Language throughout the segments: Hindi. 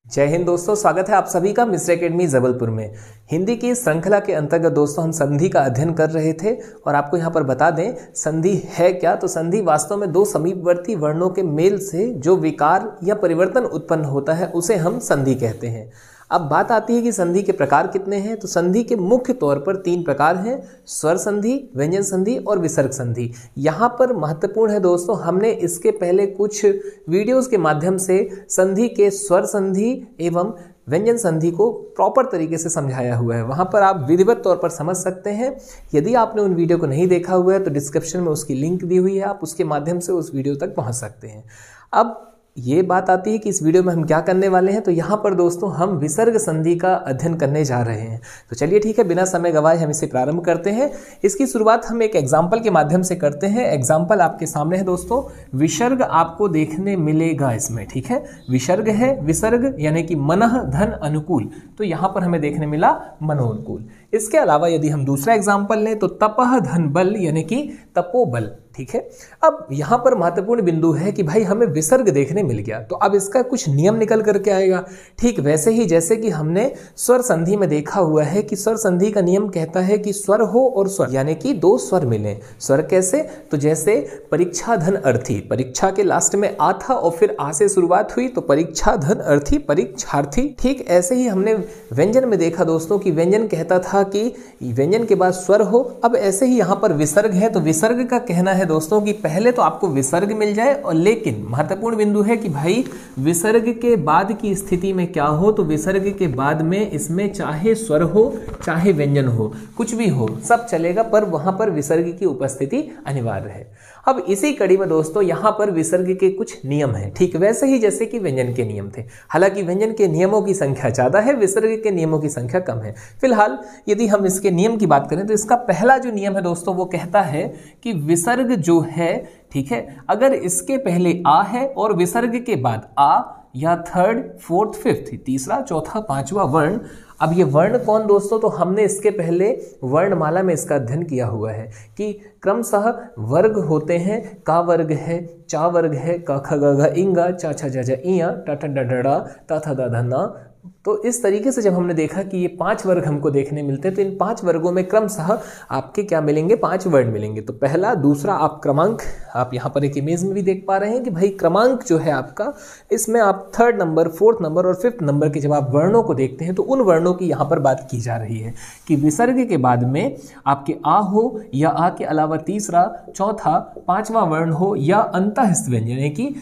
जय हिंद दोस्तों, स्वागत है आप सभी का मिस्टर एकेडमी जबलपुर में। हिंदी की श्रृंखला के अंतर्गत दोस्तों हम संधि का अध्ययन कर रहे थे और आपको यहाँ पर बता दें संधि है क्या। तो संधि वास्तव में दो समीपवर्ती वर्णों के मेल से जो विकार या परिवर्तन उत्पन्न होता है उसे हम संधि कहते हैं। अब बात आती है कि संधि के प्रकार कितने हैं। तो संधि के मुख्य तौर पर तीन प्रकार हैं, स्वर संधि, व्यंजन संधि और विसर्ग संधि। यहाँ पर महत्वपूर्ण है दोस्तों, हमने इसके पहले कुछ वीडियोस के माध्यम से संधि के स्वर संधि एवं व्यंजन संधि को प्रॉपर तरीके से समझाया हुआ है। वहाँ पर आप विधिवत तौर पर समझ सकते हैं। यदि आपने उन वीडियो को नहीं देखा हुआ है तो डिस्क्रिप्शन में उसकी लिंक दी हुई है, आप उसके माध्यम से उस वीडियो तक पहुँच सकते हैं। अब ये बात आती है कि इस वीडियो में हम क्या करने वाले हैं। तो यहाँ पर दोस्तों हम विसर्ग संधि का अध्ययन करने जा रहे हैं। तो चलिए ठीक है, बिना समय गवाए हम इसे प्रारंभ करते हैं। इसकी शुरुआत हम एक एग्जाम्पल के माध्यम से करते हैं। एग्जाम्पल आपके सामने है दोस्तों, विसर्ग आपको देखने मिलेगा इसमें। ठीक है, विसर्ग है, विसर्ग यानी कि मनः धन अनुकूल, तो यहाँ पर हमें देखने मिला मनोनुकूल। इसके अलावा यदि हम दूसरा एग्जाम्पल लें तो तपह धन बल यानी कि तपोबल। ठीक है, अब यहाँ पर महत्वपूर्ण बिंदु है कि भाई हमें विसर्ग देखने मिल गया, तो अब इसका कुछ नियम निकल करके आएगा। ठीक वैसे ही जैसे कि हमने स्वर संधि में देखा हुआ है कि स्वर संधि का नियम कहता है कि स्वर हो और स्वर यानी कि दो स्वर मिलें। स्वर कैसे? तो जैसे परीक्षा धन अर्थी, परीक्षा के लास्ट में आ था और फिर आ से शुरुआत हुई तो परीक्षा धन अर्थी परीक्षार्थी। ठीक ऐसे ही हमने व्यंजन में देखा दोस्तों कि व्यंजन कहता था कि व्यंजन के बाद स्वर हो। अब ऐसे ही यहाँ पर विसर्ग है, तो विसर्ग का कहना है दोस्तों कि पहले तो आपको विसर्ग मिल जाए, और लेकिन महत्वपूर्ण बिंदु है कि भाई विसर्ग के बाद की स्थिति में क्या हो। तो विसर्ग के बाद में इसमें चाहे स्वर हो चाहे व्यंजन हो, कुछ भी हो सब चलेगा, पर वहां पर विसर्ग की उपस्थिति अनिवार्य है। अब इसी कड़ी में दोस्तों यहाँ पर विसर्ग के कुछ नियम हैं, ठीक वैसे ही जैसे कि व्यंजन के नियम थे। हालांकि व्यंजन के नियमों की संख्या ज्यादा है, विसर्ग के नियमों की संख्या कम है। फिलहाल यदि हम इसके नियम की बात करें तो इसका पहला जो नियम है दोस्तों वो कहता है कि विसर्ग जो है, ठीक है, अगर इसके पहले आ है और विसर्ग के बाद आ या थर्ड फोर्थ फिफ्थ, तीसरा चौथा पांचवा वर्ण। अब ये वर्ण कौन दोस्तों? तो हमने इसके पहले वर्णमाला में इसका अध्ययन किया हुआ है कि क्रमशः वर्ग होते हैं। का वर्ग है, चा वर्ग है, क ख ग घ इंगा, चा छा जा जा इया, टा ठा डा डा डा, ता था दा धा ना। तो इस तरीके से जब हमने देखा कि ये 5 वर्ग हमको देखने मिलते हैं, तो इन 5 वर्गों में क्रमशः आपके क्या मिलेंगे? 5 वर्ण मिलेंगे। तो पहला, दूसरा, आप क्रमांक, आप यहाँ पर एक इमेज में भी देख पा रहे हैं कि भाई क्रमांक जो है आपका, इसमें आप 3rd नंबर, 4th नंबर और 5th नंबर के जब आप वर्णों को देखते हैं तो उन वर्णों की यहाँ पर बात की जा रही है कि विसर्ग के बाद में आपके आ हो या आ के अलावा तीसरा, चौथा, पांचवा वर्ण हो या अंतःस्थ व्यंजन यानी कि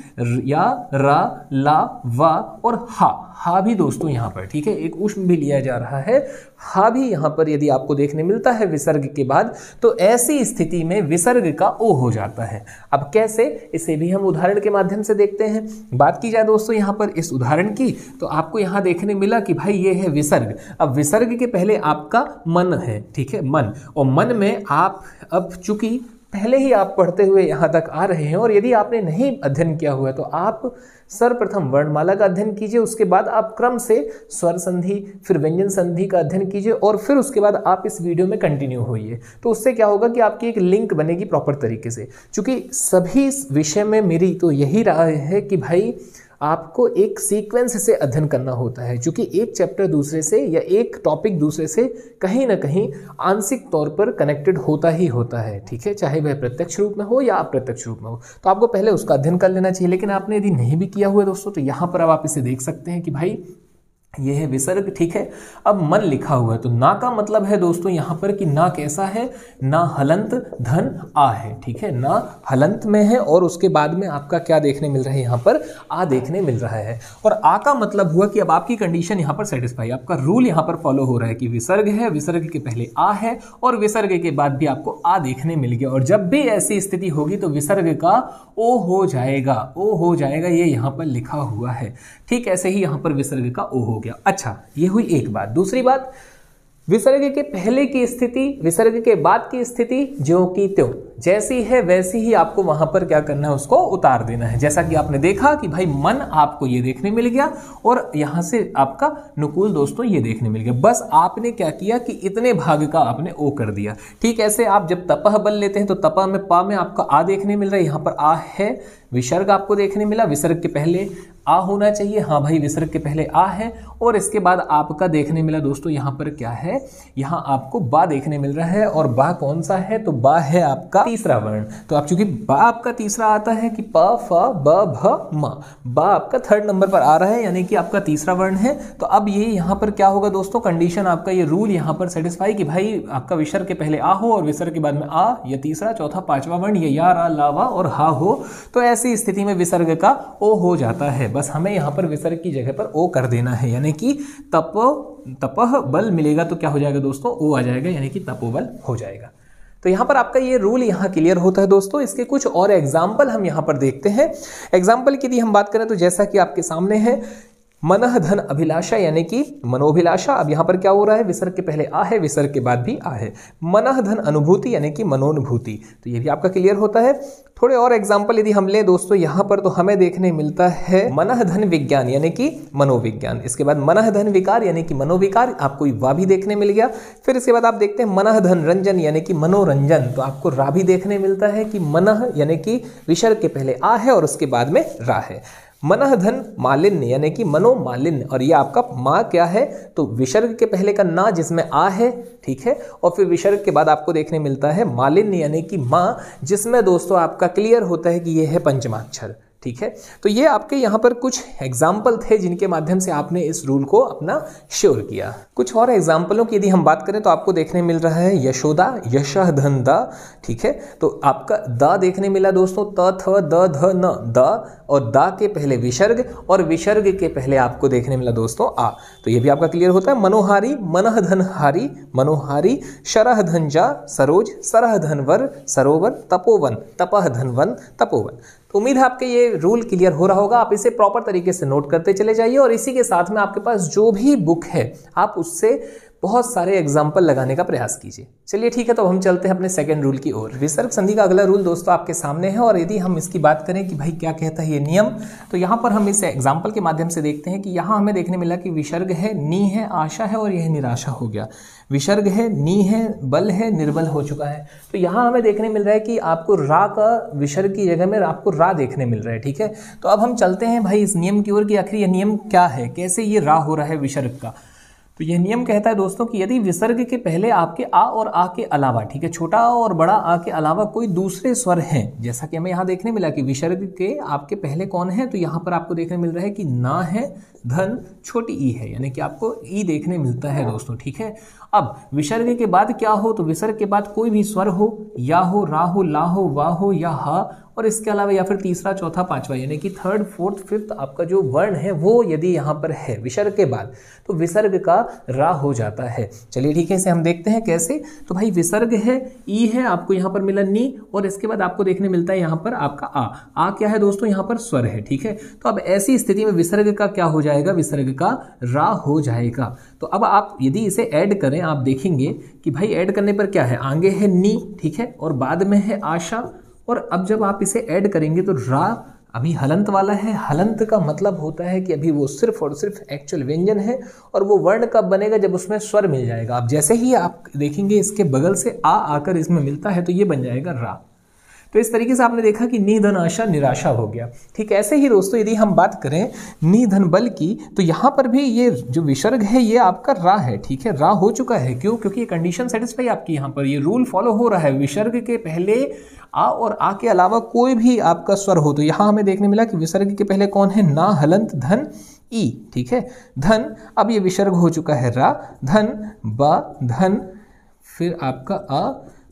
या, रा, ला, वा और हा भी दोस्तों यहाँ पर, ठीक है, एक उष्म भी लिया जा रहा है। हा भी यहाँ पर यदि आपको देखने मिलता है विसर्ग के बाद, तो ऐसी स्थिति में विसर्ग का ओ हो जाता है। अब कैसे, इसे भी हम उदाहरण के माध्यम से देखते हैं। बात की जाए दोस्तों यहाँ पर इस उदाहरण की, तो आपको यहाँ देखने मिला कि भाई ये है विसर्ग। अब विसर्ग के पहले आपका मन है, ठीक है, मन, और मन में आप अब चूंकि पहले ही आप पढ़ते हुए यहाँ तक आ रहे हैं, और यदि आपने नहीं अध्ययन किया हुआ है तो आप सर्वप्रथम वर्णमाला का अध्ययन कीजिए, उसके बाद आप क्रम से स्वर संधि फिर व्यंजन संधि का अध्ययन कीजिए, और फिर उसके बाद आप इस वीडियो में कंटिन्यू होइए। तो उससे क्या होगा कि आपकी एक लिंक बनेगी प्रॉपर तरीके से। क्योंकि सभी विषय में मेरी तो यही राय है कि भाई आपको एक सीक्वेंस से अध्ययन करना होता है, क्योंकि एक चैप्टर दूसरे से या एक टॉपिक दूसरे से कहीं ना कहीं आंशिक तौर पर कनेक्टेड होता ही होता है। ठीक है, चाहे वह प्रत्यक्ष रूप में हो या अप्रत्यक्ष रूप में हो, तो आपको पहले उसका अध्ययन कर लेना चाहिए। लेकिन आपने यदि नहीं भी किया हुआ दोस्तों, तो यहाँ पर अब आप इसे देख सकते हैं कि भाई ये है विसर्ग, ठीक है। अब मन लिखा हुआ है, तो ना का मतलब है दोस्तों यहाँ पर कि ना कैसा है, ना हलंत धन आ है, ठीक है, ना हलंत में है, और उसके बाद में आपका क्या देखने मिल रहा है, यहाँ पर आ देखने मिल रहा है। और आ का मतलब हुआ कि अब आपकी कंडीशन यहाँ पर सेटिस्फाई, आपका रूल यहाँ पर फॉलो हो रहा है कि विसर्ग है, विसर्ग के पहले आ है, और विसर्ग के बाद भी आपको आ देखने मिल गया, और जब भी ऐसी स्थिति होगी तो विसर्ग का ओ हो जाएगा, ओ हो जाएगा, ये यहाँ पर लिखा हुआ है। ठीक ऐसे ही यहाँ पर विसर्ग का ओ हो गया। अच्छा, ये हुई एक बात। दूसरी बात, विसर्ग के पहले की स्थिति, विसर्ग के बाद की स्थिति ज्यों की त्यों, जैसी है वैसी ही आपको वहां पर क्या करना है, उसको उतार देना है। जैसा कि आपने देखा कि भाई मन आपको ये देखने मिल गया और यहां से आपका नुकूल दोस्तों ये देखने मिल गया। बस आपने क्या किया कि इतने भाग का आपने ओ कर दिया। ठीक ऐसे आप जब तपह बल लेते हैं तो तपह में पा में आपका आ देखने मिल रहा है, यहां पर आ है, विसर्ग आपको देखने मिला, विसर्ग के पहले आ होना चाहिए, हाँ भाई विसर्ग के पहले आ है, और इसके बाद आपका देखने मिला दोस्तों यहाँ पर क्या है, यहाँ आपको बा देखने मिल रहा है। और बा कौन सा है, तो बा है आपका तीसरा वर्ण। तो आप चूंकि बा आपका तीसरा आता है कि प फ ब भ म, बा आपका थर्ड नंबर पर आ रहा है यानी कि आपका तीसरा वर्ण है। तो अब ये यहाँ पर क्या होगा दोस्तों, कंडीशन आपका ये रूल यहाँ पर सेटिस्फाई कि भाई आपका विसर्ग के पहले आ हो और विसर्ग के बाद में आ, या तीसरा चौथा पांचवा वर्ण ये या रा ला वा और हा हो, तो ऐसी स्थिति में विसर्ग का ओ हो जाता है। बस हमें यहाँ पर विसर्ग की जगह पर ओ कर देना है, यानी कि तपह बल मिलेगा तो क्या हो जाएगा दोस्तों, ओ आ जाएगा, यानी कि तपोबल हो जाएगा। तो यहाँ पर आपका ये रूल यहाँ क्लियर होता है दोस्तों। इसके कुछ और एग्जाम्पल हम यहाँ पर देखते हैं। एग्जाम्पल की यदि हम बात करें तो जैसा कि आपके सामने है, मनः धन अभिलाषा यानी कि मनोभिलाषा। अब यहाँ पर क्या हो रहा है, विसर्ग के पहले आ है, विसर्ग के बाद भी आ है। मनः धन अनुभूति यानी कि मनोनुभूति, तो ये भी आपका क्लियर होता है। थोड़े और एग्जाम्पल यदि हम लें दोस्तों यहाँ पर, तो हमें देखने मिलता है मनः धन विज्ञान यानी कि मनोविज्ञान। इसके बाद मनः धन विकार यानी कि मनोविकार, आपको वा भी देखने मिल गया। फिर इसके बाद आप देखते हैं मनः धन रंजन यानी कि मनोरंजन, तो आपको रा भी देखने मिलता है कि मनः यानी कि विसर्ग के पहले आ है और उसके बाद में रा है। मनः धन मालिन्य यानी कि मनोमालिन्य, और ये आपका माँ क्या है, तो विसर्ग के पहले का ना जिसमें आ है, ठीक है, और फिर विसर्ग के बाद आपको देखने मिलता है मालिन्य यानी कि माँ, जिसमें दोस्तों आपका क्लियर होता है कि ये है पंचमाक्षर। ठीक है, तो ये आपके यहाँ पर कुछ एग्जाम्पल थे जिनके माध्यम से आपने इस रूल को अपना श्योर किया। कुछ और एग्जाम्पलों की यदि हम बात करें तो आपको देखने मिल रहा है यशोदा, यशः धन दा, ठीक है, तो आपका दा देखने मिला दोस्तों, त थ द ध न, दा, और दा के पहले विसर्ग और विसर्ग के पहले आपको देखने मिला दोस्तों आ, तो ये भी आपका क्लियर होता है। मनोहारी, मनः धन हारी, मनोहारी, शरह धन जा, सरोज, सरह धन वर, सरोवर, तपोवन, तपह धन वन, तपोवन। तो उम्मीद है आपके ये रूल क्लियर हो रहा होगा। आप इसे प्रॉपर तरीके से नोट करते चले जाइए और इसी के साथ में आपके पास जो भी बुक है आप उससे बहुत सारे एग्जाम्पल लगाने का प्रयास कीजिए। चलिए ठीक है, तो हम चलते हैं अपने सेकंड रूल की ओर। विसर्ग संधि का अगला रूल दोस्तों आपके सामने है, और यदि हम इसकी बात करें कि भाई क्या कहता है ये नियम, तो यहाँ पर हम इस एग्जाम्पल के माध्यम से देखते हैं कि यहाँ हमें देखने मिला कि विसर्ग है, नी है, आशा है और यह निराशा हो गया। विसर्ग है, नी है, बल है, निर्बल हो चुका है। तो यहाँ हमें देखने मिल रहा है कि आपको रा का विसर्ग की जगह में आपको रा देखने मिल रहा है। ठीक है, तो अब हम चलते हैं भाई इस नियम की ओर कि आखिर यह नियम क्या है, कैसे ये रा हो रहा है विसर्ग का। तो यह नियम कहता है दोस्तों कि यदि विसर्ग के पहले आपके आ और आ के अलावा, ठीक है, छोटा आ और बड़ा आ के अलावा कोई दूसरे स्वर हैं, जैसा कि हमें यहाँ देखने मिला कि विसर्ग के आपके पहले कौन है, तो यहाँ पर आपको देखने मिल रहा है कि ना है, धन, छोटी ई है, यानी कि आपको ई देखने मिलता है दोस्तों। ठीक है, अब विसर्ग के बाद क्या हो, तो विसर्ग के बाद कोई भी स्वर हो, या हो, रा हो, ला हो, वा हो या हा, और इसके अलावा या फिर तीसरा, चौथा, पांचवा, यानी कि थर्ड, फोर्थ, फिफ्थ आपका जो वर्ण है वो यदि यहाँ पर है विसर्ग के बाद, तो विसर्ग का रा हो जाता है। चलिए ठीक है, इसे हम देखते हैं कैसे। तो भाई विसर्ग है, ई है, आपको यहाँ पर मिला नी, और इसके बाद आपको देखने मिलता है यहाँ पर आपका आ क्या है दोस्तों, यहाँ पर स्वर है। ठीक है, तो अब ऐसी स्थिति में विसर्ग का क्या हो जाएगा, विसर्ग का रा हो जाएगा। तो अब आप यदि इसे ऐड करें, आप देखेंगे कि भाई ऐड करने पर क्या है, आगे है नी, ठीक है, और बाद में है आशा, और अब जब आप इसे ऐड करेंगे तो रा अभी हलंत वाला है। हलंत का मतलब होता है कि अभी वो सिर्फ और सिर्फ एक्चुअल व्यंजन है, और वो वर्ण कब बनेगा, जब उसमें स्वर मिल जाएगा। अब जैसे ही आप देखेंगे इसके बगल से आ आकर इसमें मिलता है तो ये बन जाएगा रा। तो इस तरीके से आपने देखा कि नी धन आशा निराशा हो गया। ठीक ऐसे ही दोस्तों यदि हम बात करें नी धन बल की, तो यहाँ पर भी ये जो विसर्ग है ये आपका रा है। ठीक है, रा हो चुका है, क्यों, क्योंकि ये कंडीशन सेटिस्फाई आपकी यहाँ पर ये रूल फॉलो हो रहा है। विसर्ग के पहले आ और आ के अलावा कोई भी आपका स्वर हो, तो यहाँ हमें देखने मिला कि विसर्ग के पहले कौन है, ना, हलंत, धन, ई। ठीक है, धन, अब ये विसर्ग हो चुका है रा, धन, बा, धन, फिर आपका आ,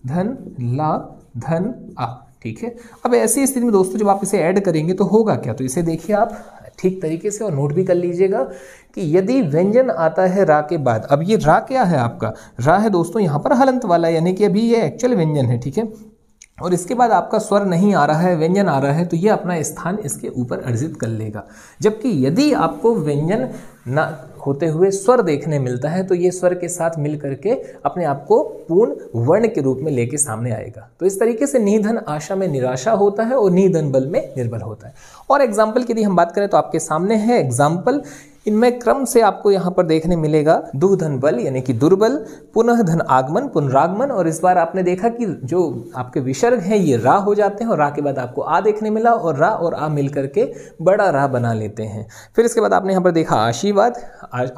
धन, ला, धन, आ। ठीक है, अब ऐसी स्थिति में दोस्तों जब आप इसे ऐड करेंगे तो होगा क्या, तो इसे देखिए आप ठीक तरीके से और नोट भी कर लीजिएगा कि यदि व्यंजन आता है रा के बाद, अब ये रा क्या है आपका, रा है दोस्तों यहाँ पर हलंत वाला, यानी कि अभी ये एक्चुअल व्यंजन है। ठीक है, और इसके बाद आपका स्वर नहीं आ रहा है, व्यंजन आ रहा है, तो ये अपना स्थान इसके ऊपर अर्जित कर लेगा। जबकि यदि आपको व्यंजन ना होते हुए स्वर देखने मिलता है तो ये स्वर के साथ मिल करके अपने आप को पूर्ण वर्ण के रूप में लेके सामने आएगा। तो इस तरीके से निधन आशा में निराशा होता है और निधन बल में निर्बल होता है। और एग्जाम्पल की यदि हम बात करें तो आपके सामने है एग्जाम्पल। इनमें क्रम से आपको यहाँ पर देखने मिलेगा दु धन बल यानी कि दुर्बल, पुनः धन आगमन, पुनरागमन। और इस बार आपने देखा कि जो आपके विसर्ग हैं ये रा हो जाते हैं और रा के बाद आपको आ देखने मिला और रा और आ मिल करके बड़ा रा बना लेते हैं। फिर इसके बाद आपने यहाँ पर देखा आशीर्वाद,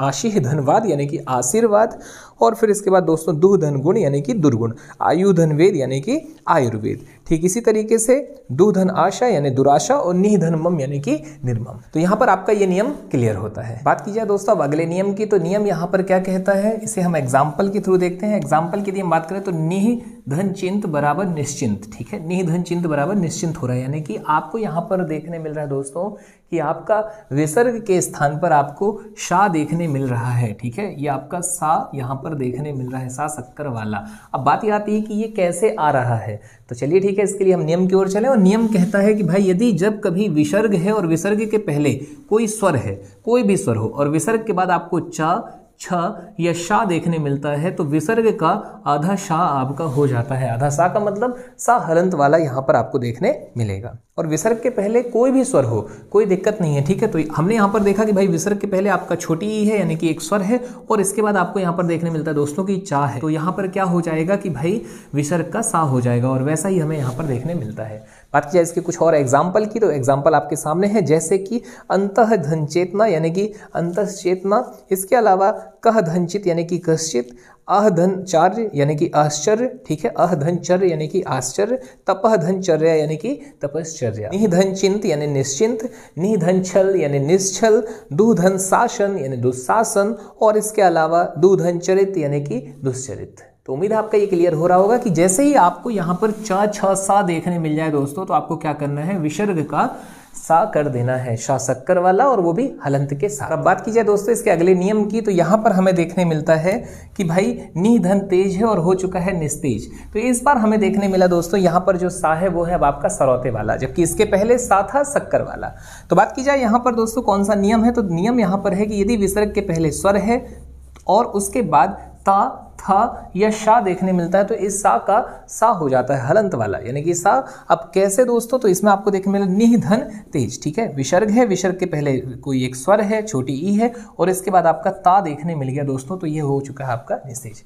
आशीह धनवाद यानी कि आशीर्वाद। और फिर इसके बाद दोस्तों दुह धन गुण यानी कि दुर्गुण, आयुधन वेद यानी कि आयुर्वेद। ठीक इसी तरीके से दुह धन आशा यानी दुराशा और निह धन मम यानी कि निर्मम। तो यहाँ पर आपका ये नियम क्लियर होता है। बात की जाए दोस्तों अब अगले नियम की, तो नियम यहाँ पर क्या कहता है इसे हम एग्जाम्पल के थ्रू देखते हैं। एग्जाम्पल की यदि हम बात करें तो निह धन चिंत बराबर निश्चिंत। ठीक है, निह धन चिंत बराबर निश्चिंत हो रहा है, यानी कि आपको यहाँ पर देखने मिल रहा है दोस्तों कि आपका विसर्ग के स्थान पर आपको शा देखने मिल रहा है। ठीक है, ये आपका सा यहाँ पर देखने मिल रहा है, सा शक्कर वाला। अब बात ये आती है कि ये कैसे आ रहा है, तो चलिए ठीक है, इसके लिए हम नियम की ओर चलें। और नियम कहता है कि भाई यदि जब कभी विसर्ग है और विसर्ग के पहले कोई स्वर है, कोई भी स्वर हो, और विसर्ग के बाद आपको च, छ या शा देखने मिलता है, तो विसर्ग का आधा शा आपका हो जाता है। आधा सा का मतलब सा हलंत वाला यहाँ पर आपको देखने मिलेगा। और विसर्ग के पहले कोई भी स्वर हो, कोई दिक्कत नहीं है। ठीक है, तो हमने यहाँ पर देखा कि भाई विसर्ग के पहले आपका छोटी ई है यानी कि एक स्वर है, और इसके बाद आपको यहाँ पर देखने मिलता है दोस्तों की चा है, तो यहाँ पर क्या हो जाएगा कि भाई विसर्ग का सा हो जाएगा, और वैसा ही हमें यहाँ पर देखने मिलता है। बात की जाए इसके कुछ और एग्जाम्पल की, तो एग्जाम्पल आपके सामने है, जैसे कि अंतः धन चेतना यानी कि अंतः चेतना, इसके अलावा कह धनचित यानी कि कश्चित, अह धनचार्य यानी कि आश्चर्य। ठीक है, अह धनचर्य यानी कि आश्चर्य, तपह धनचर्या यानी कि तपश्चर्या, निह धन चिंत यानी निश्चिंत, निह धन छल यानी निश्चल, दु धन शासन यानी दुशासन, और इसके अलावा दु धन चरित यानी कि दुश्चरित। तो उम्मीद है आपका ये क्लियर हो रहा होगा कि जैसे ही आपको यहाँ पर च, छ, सा देखने मिल जाए दोस्तों, तो आपको क्या करना है, विसर्ग का सा कर देना है, शा शक्कर वाला, और वो भी हलंत के साथ। अब बात की जाए दोस्तों इसके अगले नियम की, तो यहाँ पर हमें देखने मिलता है कि भाई नि धन तेज है और हो चुका है निस्तेज। तो इस बार हमें देखने मिला दोस्तों यहाँ पर जो सा है वो है अब आपका सरौते वाला, जबकि इसके पहले सा था शक्कर वाला। तो बात की जाए यहाँ पर दोस्तों कौन सा नियम है, तो नियम यहाँ पर है कि यदि विसर्ग के पहले स्वर है और उसके बाद ता, था या शा देखने मिलता है, तो इस सा का सा हो जाता है हलंत वाला, यानी कि सा। अब कैसे दोस्तों, तो इसमें आपको देखने मिला निह धन तेज। ठीक है, विसर्ग है, विसर्ग के पहले कोई एक स्वर है, छोटी ई है, और इसके बाद आपका ता देखने मिल गया दोस्तों, तो ये हो चुका है आपका निस्तेज।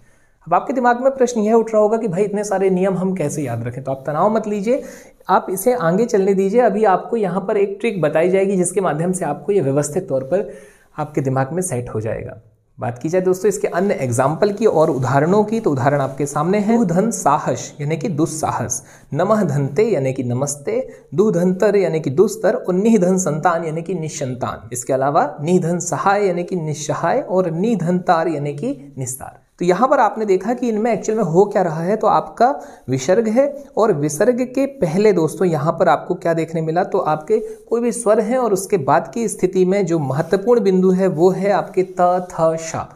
अब आपके दिमाग में प्रश्न यह उठ रहा होगा कि भाई इतने सारे नियम हम कैसे याद रखें, तो आप तनाव मत लीजिए, आप इसे आगे चलने दीजिए। अभी आपको यहाँ पर एक ट्रिक बताई जाएगी जिसके माध्यम से आपको ये व्यवस्थित तौर पर आपके दिमाग में सेट हो जाएगा। बात की जाए दोस्तों इसके अन्य एग्जाम्पल की और उदाहरणों की, तो उदाहरण आपके सामने है। दुधन साहस यानी कि दुस्साहस, नमः धनते यानी कि नमस्ते, दुधंतर यानी कि दुस्तर, और निधन संतान यानी कि निसंतान। इसके अलावा निधन सहाय यानी कि निस्सहाय, और निधनतार यानी कि निस्तार। तो यहाँ पर आपने देखा कि इनमें एक्चुअल में हो क्या रहा है, तो आपका विसर्ग है और विसर्ग के पहले दोस्तों यहाँ पर आपको क्या देखने मिला, तो आपके कोई भी स्वर है और उसके बाद की स्थिति में जो महत्वपूर्ण बिंदु है वो है आपके त, थ, शा।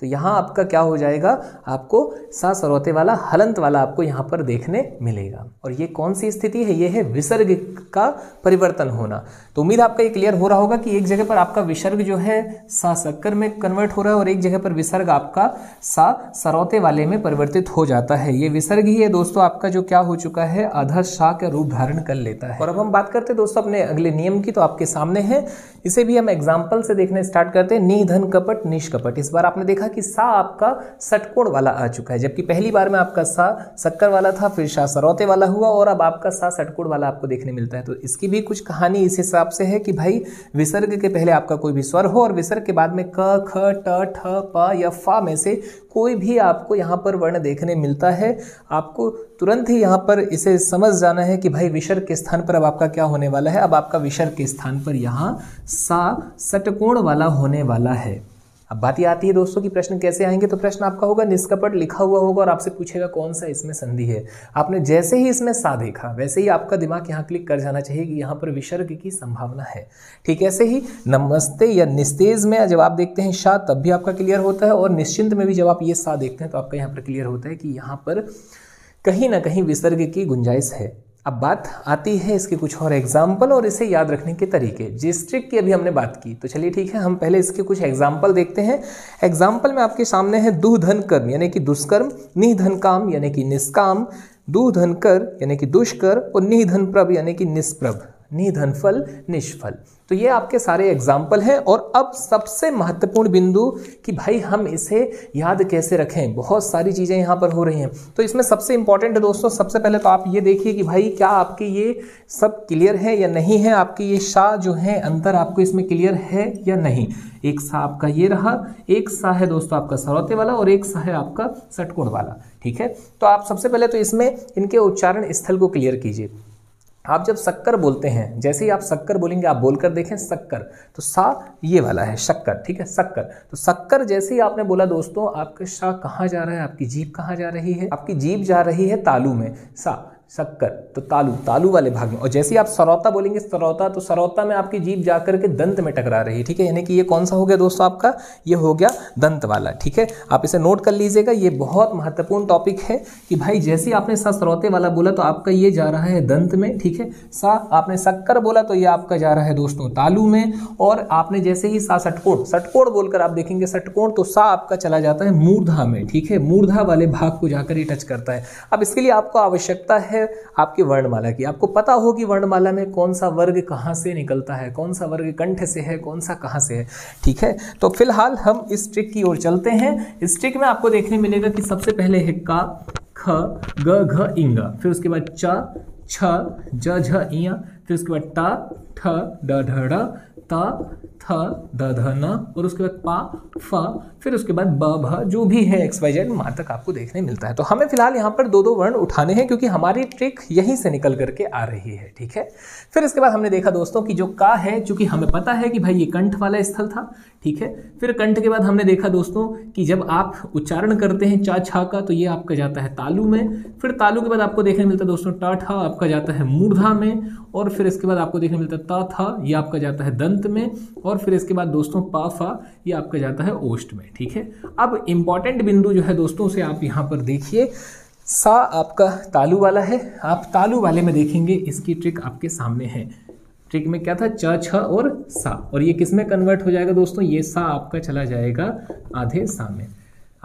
तो यहाँ आपका क्या हो जाएगा, आपको सा सरौते वाला हलंत वाला आपको यहाँ पर देखने मिलेगा। और ये कौन सी स्थिति है, ये है विसर्ग का परिवर्तन होना। तो उम्मीद आपका ये क्लियर हो रहा होगा कि एक जगह पर आपका विसर्ग जो है सा शक्कर में कन्वर्ट हो रहा है और एक जगह पर विसर्ग आपका सा सरौते वाले में परिवर्तित हो जाता है। ये विसर्ग ही है दोस्तों आपका जो क्या हो चुका है, आधा शा का रूप धारण कर लेता है। और अब हम बात करते हैं दोस्तों अपने अगले नियम की, तो आपके सामने है, इसे भी हम एग्जाम्पल से देखने स्टार्ट करते हैं। नि धन कपट निष्कपट। इस बार आपने देखा कि सा आपका षटकोण वाला आ चुका है, जबकि पहली बार में आपका सा शक्कर वाला था, फिर शा सरौते वाला हुआ, और अब आपका सा षटकोण वाला आपको देखने मिलता है। तो इसकी भी कुछ कहानी इस हिसाब से है कि भाई विसर्ग के पहले आपका कोई भी स्वर हो और विसर्ग के बाद में क, ख, ट, ठ, प या फा में से कोई भी आपको यहाँ पर वर्ण देखने मिलता है, आपको तुरंत ही यहाँ पर इसे समझ जाना है कि भाई विसर्ग के स्थान पर अब आपका क्या होने वाला है। अब आपका विसर्ग के स्थान पर यहाँ सा षटकोण वाला होने वाला है। अब बात ये आती है दोस्तों कि प्रश्न कैसे आएंगे, तो प्रश्न आपका होगा निष्कपट लिखा हुआ होगा और आपसे पूछेगा कौन सा इसमें संधि है। आपने जैसे ही इसमें सा देखा वैसे ही आपका दिमाग यहाँ क्लिक कर जाना चाहिए कि यहाँ पर विसर्ग की संभावना है। ठीक ऐसे ही नमस्ते या निस्तेज में जब आप देखते हैं शा, तब भी आपका क्लियर होता है, और निश्चिंत में भी जब आप ये सा देखते हैं तो आपका यहाँ पर क्लियर होता है कि यहाँ पर कहीं ना कहीं विसर्ग की गुंजाइश है। अब बात आती है इसके कुछ और एग्जाम्पल और इसे याद रखने के तरीके। जिस ट्रिक की अभी हमने बात की, तो चलिए ठीक है, हम पहले इसके कुछ एग्जाम्पल देखते हैं। एग्जाम्पल में आपके सामने है दुह धन कर्म यानी कि दुष्कर्म, निह धन काम यानी कि निष्काम, दुह धन कर यानी कि दुष्कर और निह धन प्रभ यानी कि निष्प्रभ, निधन फल निष्फल। तो ये आपके सारे एग्जाम्पल हैं। और अब सबसे महत्वपूर्ण बिंदु कि भाई हम इसे याद कैसे रखें। बहुत सारी चीज़ें यहाँ पर हो रही हैं, तो इसमें सबसे इंपॉर्टेंट है दोस्तों, सबसे पहले तो आप ये देखिए कि भाई क्या आपके ये सब क्लियर है या नहीं है। आपके ये सा जो है अंतर आपको इसमें क्लियर है या नहीं। एक सा आपका ये रहा, एक सा है दोस्तों आपका सरौते वाला और एक सा है आपका षटकोण वाला। ठीक है, तो आप सबसे पहले तो इसमें इनके उच्चारण स्थल को क्लियर कीजिए। आप जब शक्कर बोलते हैं, जैसे ही आप शक्कर बोलेंगे, आप बोलकर देखें शक्कर, तो सा ये वाला है शक्कर। ठीक है, शक्कर। तो शक्कर जैसे ही आपने बोला दोस्तों, आपका सा कहाँ जा रहा है, आपकी जीभ कहाँ जा रही है, आपकी जीभ जा रही है तालू में, सा शक्कर, तो तालू, तालू वाले भाग में। और जैसे ही आप सरौता बोलेंगे सरौता, तो सरौता में आपकी जीभ जाकर के दंत में टकरा रही है। ठीक है, यानी कि ये कौन सा हो गया दोस्तों आपका, ये हो गया दंत वाला। ठीक है, आप इसे नोट कर लीजिएगा, ये बहुत महत्वपूर्ण टॉपिक है कि भाई जैसे ही आपने सा सरौते वाला बोला तो आपका ये जा रहा है दंत में। ठीक है, सा आपने शक्कर बोला तो ये आपका जा रहा है दोस्तों तालू में। और आपने जैसे ही सा षटकोण, षटकोण बोलकर आप देखेंगे षटकोण, तो सा आपका चला जाता है मूर्धा में। ठीक है, मूर्धा वाले भाग को जाकर ये टच करता है। अब इसके लिए आपको आवश्यकता है आपकी वर्णमाला की। आपको पता हो कि वर्णमाला में कौन सा वर्ग कहाँ से निकलता है, कौन सा वर्ग कंठ से है, कौन सा कहाँ से है। ठीक है, तो फिलहाल हम इस ट्रिक की ओर चलते हैं। इस ट्रिक में आपको देखने मिलेगा कि सबसे पहले है का, ख, ग, घ, इंगा, फिर उसके बाद च, छ, ज, झ, इया, फिर उसके बाद टा, ठ, ड, ढ, ढ, ता, थ, द, ध, न, और उसके बाद पा, फ, फिर उसके बाद ब, भ, जो भी है XYZ वहाँ तक आपको देखने मिलता है। तो हमें फिलहाल यहाँ पर दो दो वर्ण उठाने हैं क्योंकि हमारी ट्रिक यहीं से निकल करके आ रही है। ठीक है, फिर इसके बाद हमने देखा दोस्तों कि जो का है, चूंकि हमें पता है कि भाई ये कंठ वाला स्थल था। ठीक है, फिर कंठ के बाद हमने देखा दोस्तों कि जब आप उच्चारण करते हैं चा छा का, तो ये आपका जाता है तालू में। फिर तालू के बाद आपको देखने मिलता है दोस्तों टा ठा आपका जाता है मूर्धा में। और फिर इसके बाद आपको देखने मिलता है ता था, ये आपका जाता है दंत में। और फिर इसके बाद दोस्तों पा फा, ये आपका जाता है ओष्ठ में। ठीक है, अब इंपॉर्टेंट बिंदु जो है दोस्तों उसे आप यहाँ पर देखिए। सा आपका तालू वाला है, आप तालू वाले में देखेंगे इसकी ट्रिक आपके सामने है। ट्रिक में क्या था, च, छ और सा, और ये किस में कन्वर्ट हो जाएगा दोस्तों, ये सा आपका चला जाएगा आधे सा में।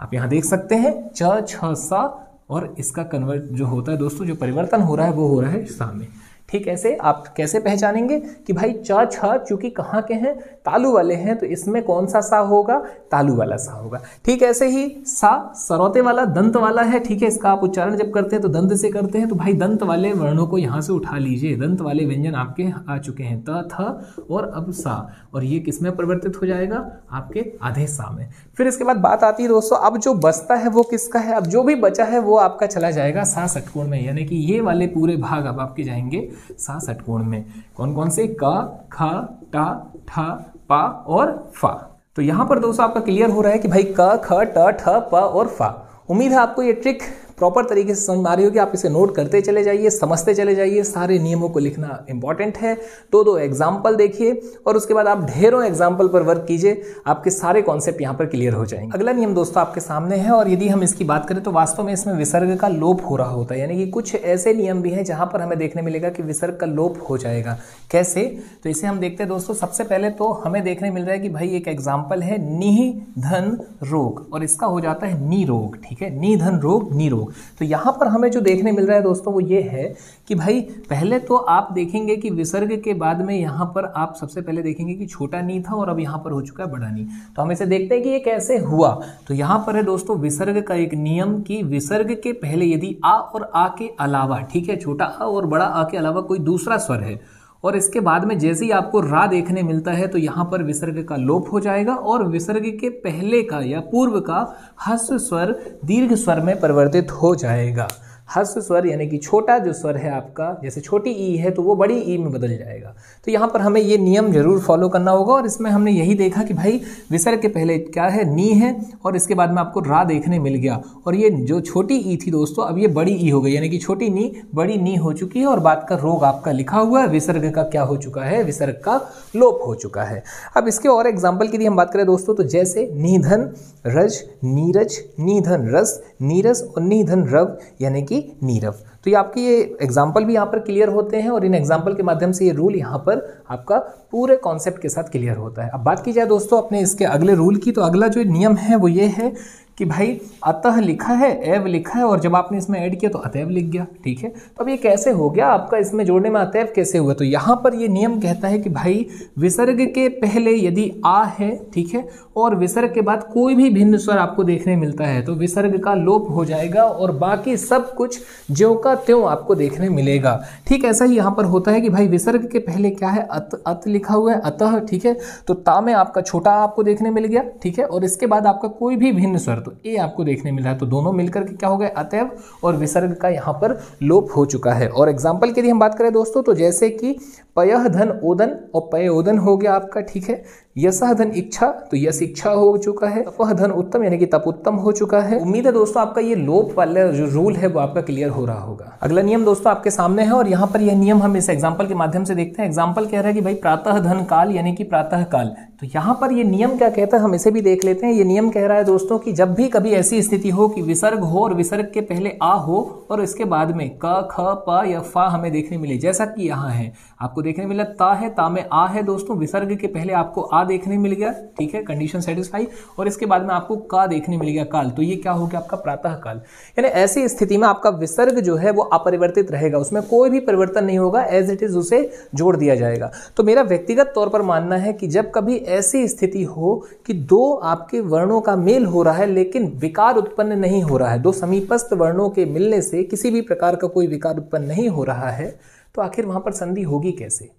आप यहाँ देख सकते हैं च, छ, सा, और इसका कन्वर्ट जो होता है दोस्तों, जो परिवर्तन हो रहा है वो हो रहा है सा में। ठीक, ऐसे आप कैसे पहचानेंगे कि भाई च, छ चूंकि कहाँ के हैं, तालू वाले हैं, तो इसमें कौन सा सा होगा, तालू वाला सा होगा। ठीक, ऐसे ही सा सरौते वाला दंत वाला है। ठीक है, इसका आप उच्चारण जब करते हैं तो दंत से करते हैं, तो भाई दंत वाले वर्णों को यहाँ से उठा लीजिए। दंत वाले व्यंजन आपके आ चुके हैं, त, थ और अब सा, और ये किस में परिवर्तित हो जाएगा, आपके आधे सा में। फिर इसके बाद बात आती है दोस्तों, अब जो बचता है वो किसका है, अब जो भी बचा है वो आपका चला जाएगा सा षटकोण में, यानी कि ये वाले पूरे भाग अब आपके जाएंगे सा षटकोण में। कौन कौन से, का, खा, टा, ठा, पा और फा। तो यहां पर दोस्तों आपका क्लियर हो रहा है कि भाई क, ख, ट, ठ, प और फा। उम्मीद है आपको ये ट्रिक प्रॉपर तरीके से समझ में आ रही होगी। आप इसे नोट करते चले जाइए, समझते चले जाइए, सारे नियमों को लिखना इंपॉर्टेंट है। दो एग्जाम्पल देखिए और उसके बाद आप ढेरों एग्जाम्पल पर वर्क कीजिए, आपके सारे कॉन्सेप्ट यहाँ पर क्लियर हो जाएंगे। अगला नियम दोस्तों आपके सामने है, और यदि हम इसकी बात करें तो वास्तव में इसमें विसर्ग का लोप हो रहा होता है, यानी कि कुछ ऐसे नियम भी हैं जहां पर हमें देखने मिलेगा कि विसर्ग का लोप हो जाएगा। कैसे, तो इसे हम देखते हैं दोस्तों। सबसे पहले तो हमें देखने मिल रहा है कि भाई एक एग्जाम्पल है निह धन रोग, और इसका हो जाता है नी रोग। ठीक है, नी धन रोग, नी रोग। तो यहाँ पर हमें जो देखने मिल रहा है दोस्तों वो ये है कि भाई पहले तो आप देखेंगे कि विसर्ग के बाद में यहाँ पर आप सबसे पहले देखेंगे कि छोटा नी था और अब यहाँ पर हो चुका है बड़ा नी। तो हम इसे देखते हैं कि ये कैसे हुआ। तो यहाँ पर है दोस्तों विसर्ग का एक नियम कि विसर्ग के पहले यदि आ और आ के अलावा, ठीक है, छोटा आ और बड़ा आ के अलावा कोई दूसरा स्वर है और इसके बाद में जैसे ही आपको रा देखने मिलता है तो यहाँ पर विसर्ग का लोप हो जाएगा और विसर्ग के पहले का या पूर्व का ह्रस्व स्वर दीर्घ स्वर में परिवर्तित हो जाएगा। ह्रस्व स्वर यानी कि छोटा जो स्वर है आपका, जैसे छोटी ई है तो वो बड़ी ई में बदल जाएगा। तो यहाँ पर हमें ये नियम जरूर फॉलो करना होगा। और इसमें हमने यही देखा कि भाई विसर्ग के पहले क्या है, नी है, और इसके बाद में आपको रा देखने मिल गया और ये जो छोटी ई थी दोस्तों अब ये बड़ी ई हो गई, यानी कि छोटी नी बड़ी नी हो चुकी है और बात का रोग आपका लिखा हुआ है। विसर्ग का क्या हो चुका है, विसर्ग का लोप हो चुका है। अब इसके और एग्जाम्पल की यदि हम बात करें दोस्तों तो जैसे निधन रज, नीरज, निधन रस, नीरस और निधन रव, यानी कि कि नीरव। तो ये आपके ये एग्जाम्पल भी यहाँ पर क्लियर होते हैं और इन एग्जाम्पल के माध्यम से ये रूल यहाँ पर आपका पूरे कॉन्सेप्ट के साथ क्लियर होता है। अब बात की जाए दोस्तों अपने इसके अगले रूल की, तो अगला जो नियम है वो ये है कि भाई अतः लिखा है, एव लिखा है और जब आपने इसमें ऐड किया तो अतएव लिख गया, ठीक है। तो अब ये कैसे हो गया आपका, इसमें जोड़ने में अतएव कैसे हुआ? तो यहाँ पर ये नियम कहता है कि भाई विसर्ग के पहले यदि आ है, ठीक है, और विसर्ग के बाद कोई भी भिन्न स्वर आपको देखने मिलता है तो विसर्ग का लोप हो जाएगा और बाकी सब कुछ ज्यों का त्यों आपको देखने मिलेगा। ठीक ऐसा ही यहाँ पर होता है कि भाई विसर्ग के पहले क्या है, अत लिखा हुआ है, अतः, ठीक है, तो ता में आपका छोटा आपको देखने मिल गया, ठीक है, और इसके बाद आपका कोई भी भिन्न स्वर तो ए आपको देखने मिल रहा है, तो दोनों मिलकर के क्या हो गए, अतएव, और विसर्ग का यहाँ पर लोप हो चुका है। और एग्जाम्पल के लिए हम बात करें दोस्तों तो जैसे कि पयः धन ओदन और पय ओदन हो गया आपका, ठीक है, यशः धन इच्छा तो यश इच्छा हो चुका है, तपः धन उत्तम यानी कि तप उत्तम हो चुका है। उम्मीद है दोस्तों आपका ये लोप वाला जो रूल है वो आपका क्लियर हो रहा होगा। अगला नियम दोस्तों आपके सामने है और यहाँ पर यह नियम हम इस एग्जाम्पल के माध्यम से देखते हैं। एग्जाम्पल कह रहा है कि भाई प्रातः धन काल यानी कि प्रातः काल, तो यहाँ पर ये नियम क्या कहता है हम इसे भी देख लेते हैं। ये नियम कह रहा है दोस्तों कि जब भी कभी ऐसी स्थिति हो कि विसर्ग हो और विसर्ग के पहले आ हो और इसके बाद में क ख प या फा हमें देखने मिले, जैसा कि यहाँ है आपको देखने मिला ता है, ता में आ है दोस्तों, विसर्ग के पहले आपको आ देखने मिल गया, ठीक है, कंडीशन सेटिस्फाई, और इसके बाद में आपको का देखने मिल गया काल, तो ये क्या हो गया आपका प्रातः काल। यानी ऐसी स्थिति में आपका विसर्ग जो है वो अपरिवर्तित रहेगा, उसमें कोई भी परिवर्तन नहीं होगा, एज इट इज उसे जोड़ दिया जाएगा। तो मेरा व्यक्तिगत तौर पर मानना है कि जब कभी ऐसी स्थिति हो कि दो आपके वर्णों का मेल हो रहा है लेकिन विकार उत्पन्न नहीं हो रहा है, दो समीपस्थ वर्णों के मिलने से किसी भी प्रकार का कोई विकार उत्पन्न नहीं हो रहा है, तो आखिर वहां पर संधि होगी कैसे?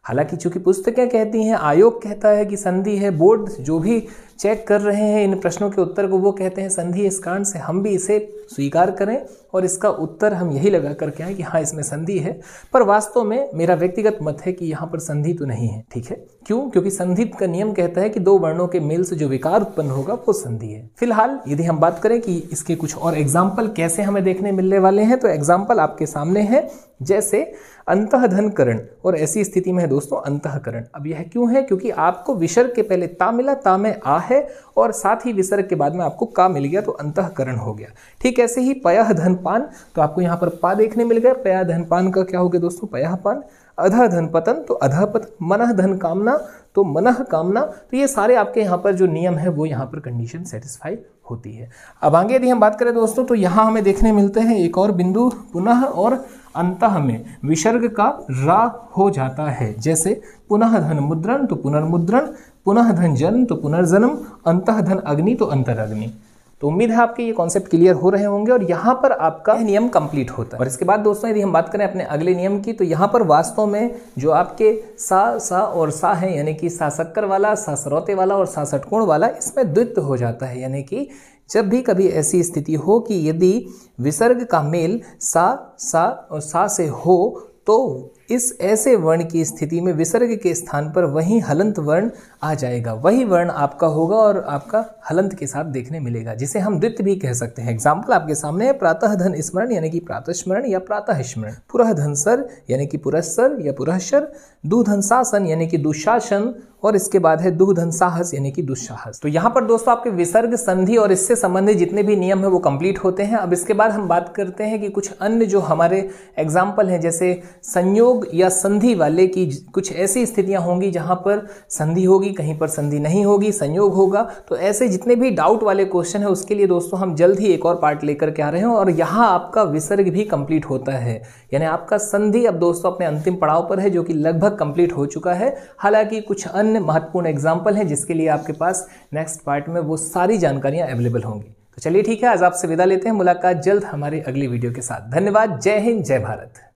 हालांकि चूंकि पुस्तकें कहती हैं, आयोग कहता है कि संधि है, बोर्ड जो भी चेक कर रहे हैं इन प्रश्नों के उत्तर को वो कहते हैं संधि, इस कारण से हम भी इसे स्वीकार करें और इसका उत्तर हम यही लगा करके आए कि हाँ इसमें संधि है। पर वास्तव में मेरा व्यक्तिगत मत है कि यहाँ पर संधि तो नहीं है, ठीक है। क्यों? क्योंकि संधि का नियम कहता है कि दो वर्णों के मेल से जो विकार उत्पन्न होगा वो संधि है। फिलहाल यदि हम बात करें कि इसके कुछ और एग्जाम्पल कैसे हमें देखने मिलने वाले हैं, तो एग्जाम्पल आपके सामने है, जैसे अंतःधन करण, और ऐसी स्थिति में है दोस्तों अंतःकरण। अब यह क्यों है? क्योंकि आपको विसर्ग के पहले ता मिला, ता में आ है और साथ ही विसर्ग के बाद में आपको का मिल गया, तो अंतःकरण हो गया। ठीक ऐसे ही पयः धन पान, तो आपको यहाँ पर पा देखने मिल गया, पया धन पान का क्या हो गया दोस्तों, पयः पान। अधः धन पतन, तो अधः पतन। मनः धन कामना, तो मनः कामना। तो ये सारे आपके यहाँ पर जो नियम है वो यहाँ पर कंडीशन सेटिस्फाई होती है। अब आगे यदि हम बात करें दोस्तों तो यहाँ हमें देखने मिलते हैं एक और बिंदु, पुनः और अंतः में विसर्ग का रा हो जाता है, जैसे पुनः धन मुद्रण तो पुनर्मुद्रण, पुनः धन जन्म तो पुनर्जन्म, अंतः धन अग्नि तो अंतरअग्नि। तो उम्मीद है आपके ये कॉन्सेप्ट क्लियर हो रहे होंगे और यहाँ पर आपका नियम कंप्लीट होता है। और इसके बाद दोस्तों यदि हम बात करें अपने अगले नियम की, तो यहाँ पर वास्तव में जो आपके सा और सा है, यानी कि सा शक्कर वाला, सा सरौते वाला और सा षटकोण वाला, इसमें द्वित्व हो जाता है। यानी कि जब भी कभी ऐसी स्थिति हो कि यदि विसर्ग का मेल सा और सा से हो, तो इस ऐसे वर्ण की स्थिति में विसर्ग के स्थान पर वही हलंत वर्ण आ जाएगा, वही वर्ण आपका होगा और आपका हलंत के साथ देखने मिलेगा, जिसे हम द्वित्व भी कह सकते हैं। एग्जाम्पल आपके सामने है, प्रातः धन स्मरण यानी कि प्रातः स्मरण या प्रातः स्मरण, पुरः धन सर यानी कि पुरस्सर या पुरःसर, दुधन शासन यानी कि दुशासन, और इसके बाद है दुधन साहस यानी कि दुस्साहस। तो यहाँ पर दोस्तों आपके विसर्ग, संधि और इससे संबंधित जितने भी नियम है वो कंप्लीट होते हैं। अब इसके बाद हम बात करते हैं कि कुछ अन्य जो हमारे एग्जाम्पल हैं, जैसे संयोग या संधि वाले की कुछ ऐसी स्थितियां होंगी जहां पर संधि होगी, कहीं पर संधि नहीं होगी, संयोग होगा। तो ऐसे जितने भी डाउट वाले क्वेश्चन है उसके लिए दोस्तों हम जल्द ही एक और पार्ट लेकर के आ रहे हैं और यहाँ आपका विसर्ग भी कंप्लीट होता है, यानी आपका संधि अब दोस्तों अपने अंतिम पड़ाव पर है, जो कि लगभग कंप्लीट हो चुका है। हालांकि कुछ अन्य महत्वपूर्ण एग्जाम्पल है जिसके लिए आपके पास नेक्स्ट पार्ट में वो सारी जानकारियां अवेलेबल होंगी। तो चलिए ठीक है, आज आपसे विदा लेते हैं, मुलाकात जल्द हमारे अगली वीडियो के साथ। धन्यवाद, जय हिंद, जय भारत।